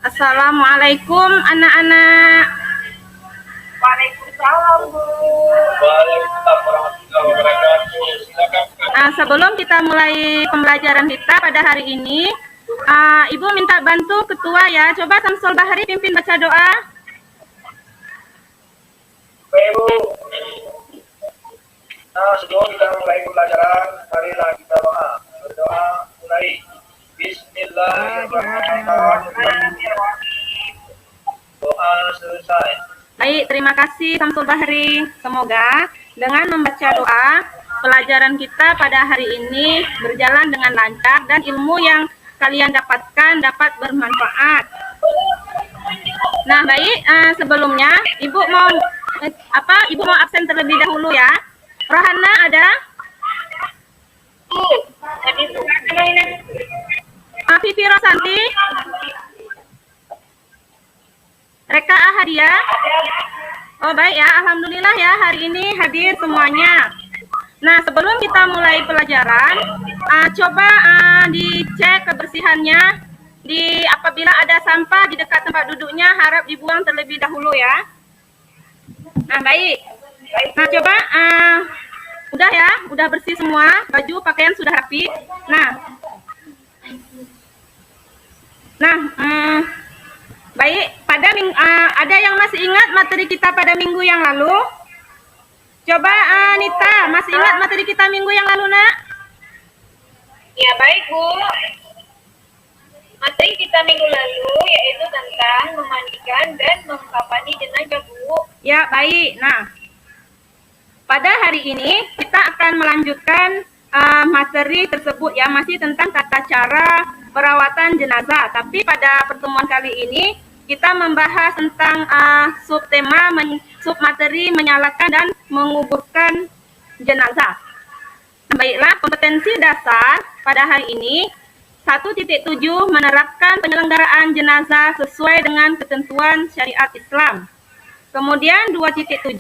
Assalamualaikum anak-anak. Waalaikumsalam, Bu. Waalaikumsalam warahmatullahi wabarakatuh. Silakan. Sebelum kita mulai pembelajaran kita pada hari ini, Ibu minta bantu ketua ya. Coba Samsul Bahari pimpin baca doa. Baik, Bu. Nah, sebelum kita mulai pembelajaran, marilah kita berdoa mulai. Bismillahirrahmanirrahim. Doa selesai. Baik, terima kasih Samsul Bahari. Semoga dengan membaca doa, pelajaran kita pada hari ini berjalan dengan lancar dan ilmu yang kalian dapatkan dapat bermanfaat. Nah, baik, sebelumnya Ibu mau absen terlebih dahulu ya. Rohana ada? Vivi Rosanti? Reka Ahadia? Oh baik ya, alhamdulillah ya hari ini hadir semuanya. Nah, sebelum kita mulai pelajaran, coba dicek kebersihannya. Apabila ada sampah di dekat tempat duduknya, harap dibuang terlebih dahulu ya. Nah, baik. Nah, coba udah ya, udah bersih semua, baju pakaian sudah rapi. Baik, ada yang masih ingat materi kita pada minggu yang lalu? Coba Nita, masih ingat materi kita minggu yang lalu, Nak? Ya, baik, Bu. Materi kita minggu lalu yaitu tentang memandikan dan mengkafani jenazah, Bu. Ya, baik. Nah, pada hari ini kita akan melanjutkan materi tersebut ya, masih tentang tata cara perawatan jenazah. Tapi pada pertemuan kali ini kita membahas tentang submateri menyalakan dan menguburkan jenazah. Baiklah, kompetensi dasar pada hari ini 1.7 menerapkan penyelenggaraan jenazah sesuai dengan ketentuan syariat Islam. Kemudian 2.7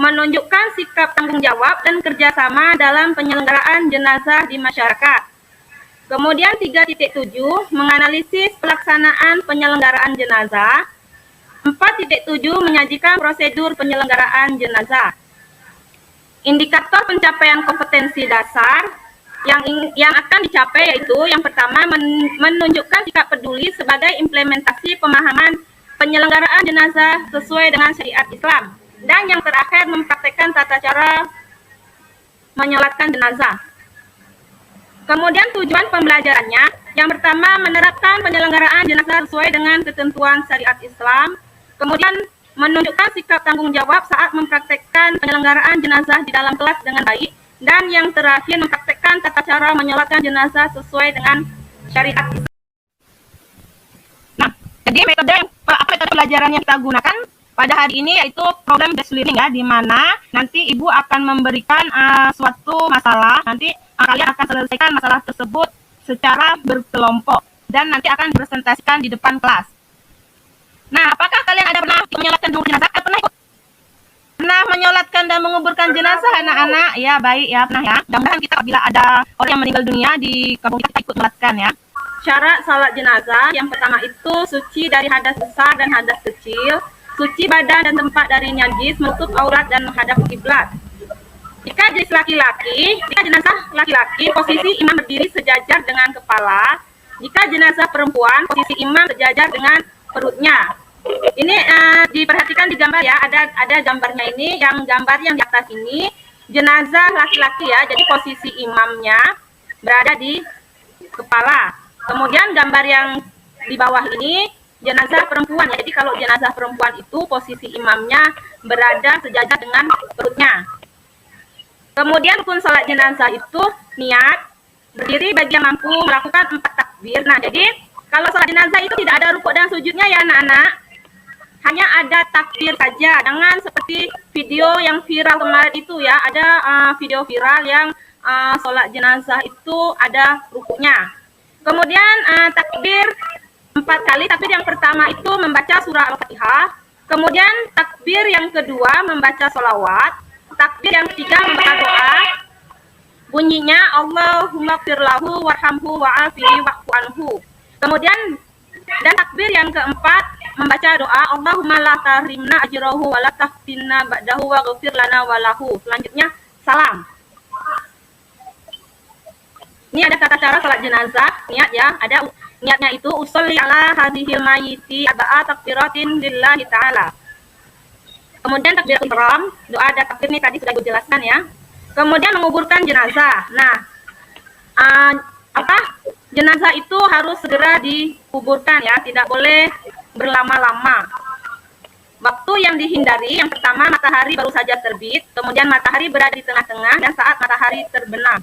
menunjukkan sikap tanggung jawab dan kerjasama dalam penyelenggaraan jenazah di masyarakat. Kemudian 3.7 menganalisis pelaksanaan penyelenggaraan jenazah. 4.7 menyajikan prosedur penyelenggaraan jenazah. Indikator pencapaian kompetensi dasar yang akan dicapai yaitu yang pertama menunjukkan sikap peduli sebagai implementasi pemahaman penyelenggaraan jenazah sesuai dengan syariat Islam. Dan yang terakhir mempraktekkan tata cara menyolatkan jenazah. Kemudian tujuan pembelajarannya, yang pertama menerapkan penyelenggaraan jenazah sesuai dengan ketentuan syariat Islam. Kemudian menunjukkan sikap tanggung jawab saat mempraktekkan penyelenggaraan jenazah di dalam kelas dengan baik. Dan yang terakhir mempraktekkan tata cara menyolatkan jenazah sesuai dengan syariat Islam. Nah, jadi metode pelajaran yang kita gunakan pada hari ini yaitu problem based learning ya, di mana nanti Ibu akan memberikan suatu masalah, nanti kalian akan selesaikan masalah tersebut secara berkelompok dan nanti akan dipresentasikan di depan kelas. Nah, apakah kalian ada pernah menyolatkan jenazah? Pernah ikut? Pernah menyolatkan dan menguburkan jenazah anak-anak? Ya, baik ya, pernah ya. Mudah-mudahan kita apabila ada orang yang meninggal dunia di kampung kita ikut menyolatkan ya. Syarat salat jenazah yang pertama itu suci dari hadas besar dan hadas kecil, suci badan dan tempat dari najis, menutup aurat dan menghadap kiblat. Jika jenazah laki-laki, posisi imam berdiri sejajar dengan kepala. Jika jenazah perempuan, posisi imam sejajar dengan perutnya. Ini diperhatikan di gambar ya, ada gambarnya ini, yang gambar yang di atas ini jenazah laki-laki ya, jadi posisi imamnya berada di kepala. Kemudian gambar yang di bawah ini jenazah perempuan ya, jadi kalau jenazah perempuan itu posisi imamnya berada sejajar dengan perutnya. Kemudian rukun salat jenazah itu niat, berdiri bagi yang mampu, melakukan 4 takbir. Nah, jadi kalau salat jenazah itu tidak ada rukuk dan sujudnya ya anak-anak. Hanya ada takbir saja, jangan seperti video yang viral kemarin itu ya, ada video viral yang salat jenazah itu ada rukuknya. Kemudian takbir 4 kali, takbir yang pertama itu membaca surah Al-Fatihah, kemudian takbir yang kedua membaca sholawat, takbir yang ketiga membaca doa, bunyinya Allahumma firlahu warhamhu wa'afihi wa'fu anhu. Kemudian Dan takbir yang keempat membaca doa Allahumma la tahrimna ajrahu wa la taftinna ba'dahu wa ghfir lana wa lahu. Selanjutnya salam. Ini ada tata cara salat jenazah, niat ya. Ada niatnya itu usolli ala hadhil mayyiti arba'a takbiratin lillahi ta'ala. Kemudian takbiratul ihram, doa ada takbir nih tadi sudah gue jelaskan ya. Kemudian menguburkan jenazah. Nah, jenazah itu harus segera dikuburkan ya, tidak boleh berlama-lama. Waktu yang dihindari yang pertama matahari baru saja terbit, kemudian matahari berada di tengah-tengah dan saat matahari terbenam.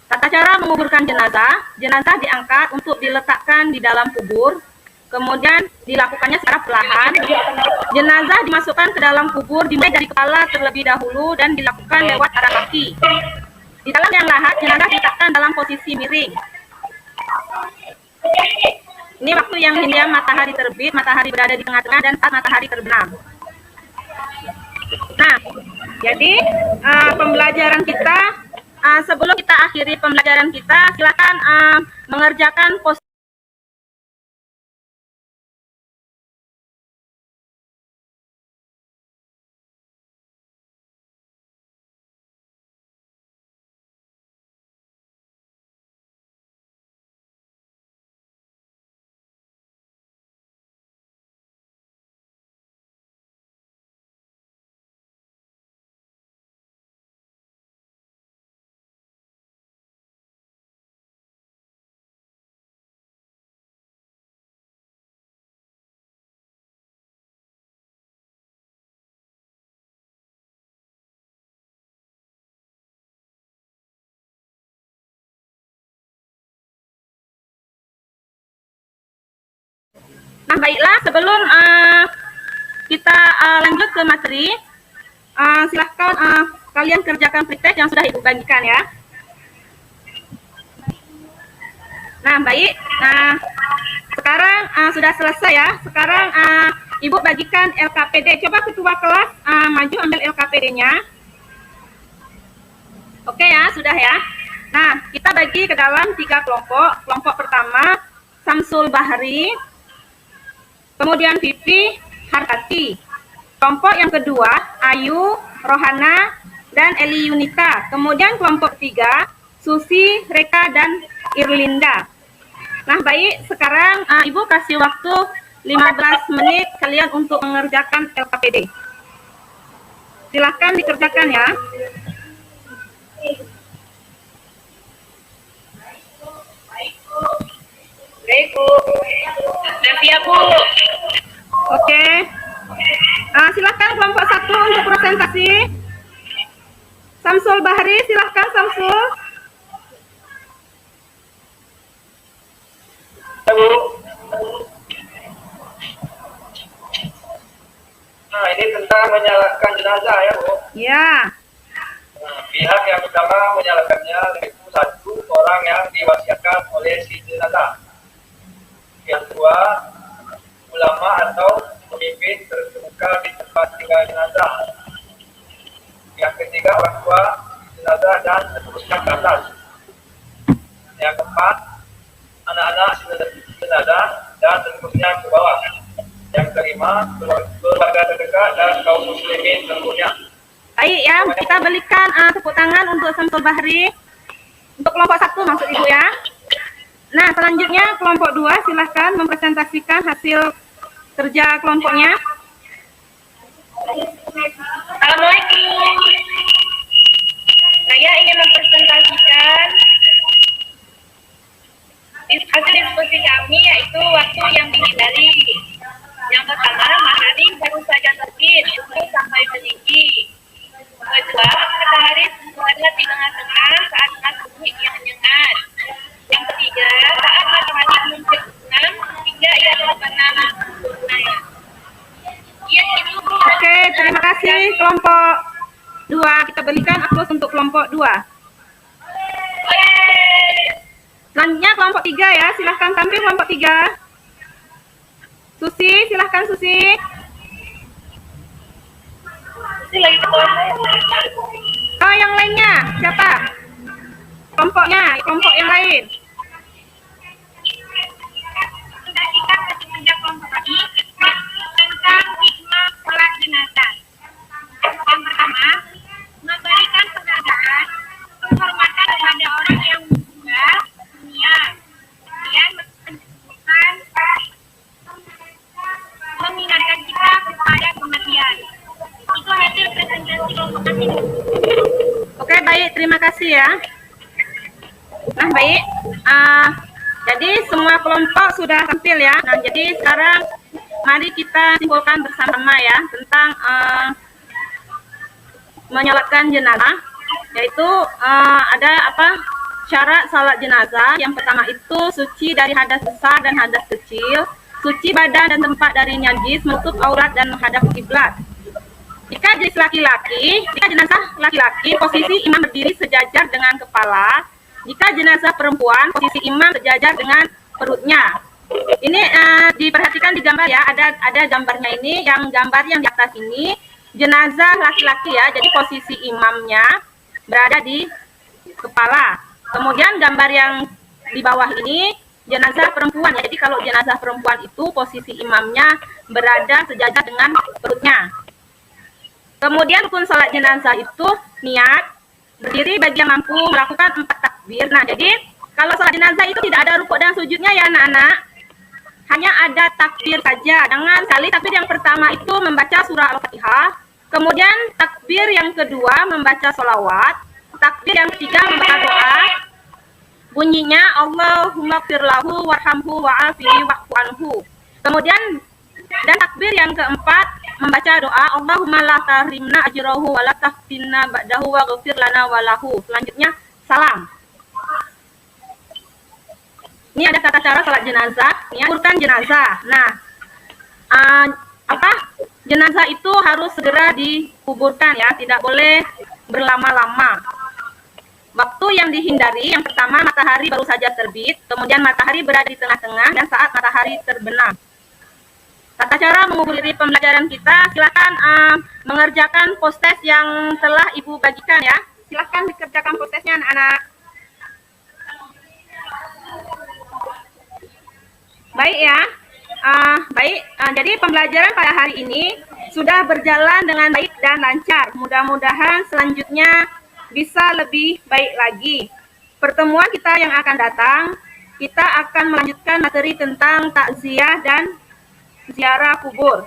Tata cara menguburkan jenazah, jenazah diangkat untuk diletakkan di dalam kubur, kemudian dilakukannya secara perlahan. Jenazah dimasukkan ke dalam kubur dimulai dari kepala terlebih dahulu dan dilakukan lewat arah kaki. Di dalam liang lahat, jenazah diletakkan dalam posisi miring. Ini waktu yang hingga matahari terbit, matahari berada di tengah-tengah dan saat matahari terbenam. Nah, jadi pembelajaran kita, sebelum kita akhiri pembelajaran kita, silakan mengerjakan posisi. Nah, baiklah, sebelum kita lanjut ke materi, silahkan kalian kerjakan praktek yang sudah Ibu bagikan ya. Nah, baik. Nah, sekarang sudah selesai ya. Sekarang Ibu bagikan LKPD. Coba ketua kelas maju ambil LKPD-nya. Oke ya, sudah ya. Nah, kita bagi ke dalam 3 kelompok. Kelompok pertama, Samsul Bahri. Kemudian Vivi, Hartati. Kelompok yang kedua, Ayu, Rohana, dan Eli Yunita. Kemudian kelompok ketiga, Susi, Reka, dan Irlinda. Nah, baik, sekarang Ibu kasih waktu 15 menit kalian untuk mengerjakan LKPD. Silahkan dikerjakan ya. Baik, Bu. Siap, Bu. Oke. Silahkan kelompok 1 untuk presentasi. Samsul Bahri, silahkan Samsul. Bu. Nah, ini tentang menyalakan jenazah ya, Bu. Ya. Nah, pihak yang pertama menyalakannya yaitu 1 orang yang diwasiatkan oleh si jenazah. Yang kedua, ulama atau pemimpin terkemuka di tempat tinggal jenazah. Yang ketiga, orang tua jenazah dan seterusnya ke atas. Yang keempat, anak-anak jenazah dan seterusnya ke bawah. Yang kelima, keluarga terdekat dan kaum muslimin tentunya. Baik ya, kita berikan tepuk tangan untuk Samsul Bahri. Untuk kelompok 1 maksud Ibu ya. Nah, selanjutnya kelompok 2 silahkan mempresentasikan hasil kerja kelompoknya. Assalamualaikum. Saya ingin mempresentasikan hasil diskusi kami, yaitu waktu yang dihindari. Yang pertama, matahari baru saja terbit untuk sampai meninggi. Kedua, matahari berada di tengah-tengah saat matahari yang menyengat. Yang ketiga, saat matahari belum terbenam hingga ia terbenam sempurna. Iya, itu Bu. Oke, terima kasih kelompok 2. Kita berikan aplaus untuk kelompok 2. Selanjutnya kelompok 3 ya, silahkan tampil kelompok 3. Susi, silahkan Susi. Susi lagi ketemu. Oh, yang lainnya siapa? Kelompoknya, kelompok yang lain. ya. Nah, baik. Jadi semua kelompok sudah tampil ya. Nah, jadi sekarang mari kita simpulkan bersama ya tentang menyolatkan jenazah, yaitu ada syarat salat jenazah. Yang pertama itu suci dari hadas besar dan hadas kecil, suci badan dan tempat dari najis, menutup aurat dan menghadap kiblat. Jika jenis laki-laki, jika jenazah laki-laki, posisi imam berdiri sejajar dengan kepala. Jika jenazah perempuan, posisi imam sejajar dengan perutnya. Ini diperhatikan di gambar ya, ada gambarnya ini, yang gambar yang di atas ini jenazah laki-laki ya, jadi posisi imamnya berada di kepala. Kemudian gambar yang di bawah ini jenazah perempuan ya, jadi kalau jenazah perempuan itu posisi imamnya berada sejajar dengan perutnya. Kemudian rukun salat jenazah itu niat, berdiri bagi yang mampu, melakukan 4 takbir. Nah, jadi kalau salat jenazah itu tidak ada rukuk dan sujudnya ya anak-anak. Hanya ada takbir saja. Dengan sekali takbir yang pertama itu membaca surah Al-Fatihah. Kemudian takbir yang kedua membaca sholawat. Takbir yang ketiga membaca doa. Bunyinya Allahumma firlahu warhamhu wa'afihi wa'fu anhu. Kemudian dan takbir yang keempat membaca doa Allahumma la tahrimna ajrahu wa la tahtinna ba'dahu wa ghfir lana wa lahu. Selanjutnya salam. Ini ada tata cara salat jenazah, menguburkan jenazah. Nah, jenazah itu harus segera dikuburkan ya, tidak boleh berlama-lama. Waktu yang dihindari, yang pertama matahari baru saja terbit, kemudian matahari berada di tengah-tengah, dan saat matahari terbenam. Tata cara menguburkan pembelajaran kita, silakan mengerjakan post-test yang telah Ibu bagikan ya. Silakan dikerjakan post-testnya anak-anak. Baik ya, jadi pembelajaran pada hari ini sudah berjalan dengan baik dan lancar. Mudah-mudahan selanjutnya bisa lebih baik lagi. Pertemuan kita yang akan datang, kita akan melanjutkan materi tentang takziah dan ziarah kubur.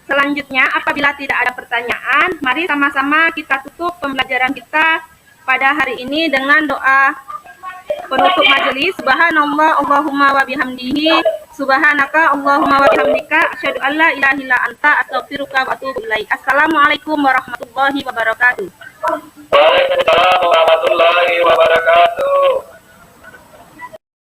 Selanjutnya, apabila tidak ada pertanyaan, mari sama-sama kita tutup pembelajaran kita pada hari ini dengan doa penutup majelis. Subhanallah Allahumma wa bihamdihi, subhanaka Allahumma wa bihamdika, asyhadu an la ilaha illa anta, astaghfiruka wa atubu ilaik. Assalamualaikum warahmatullahi wabarakatuh.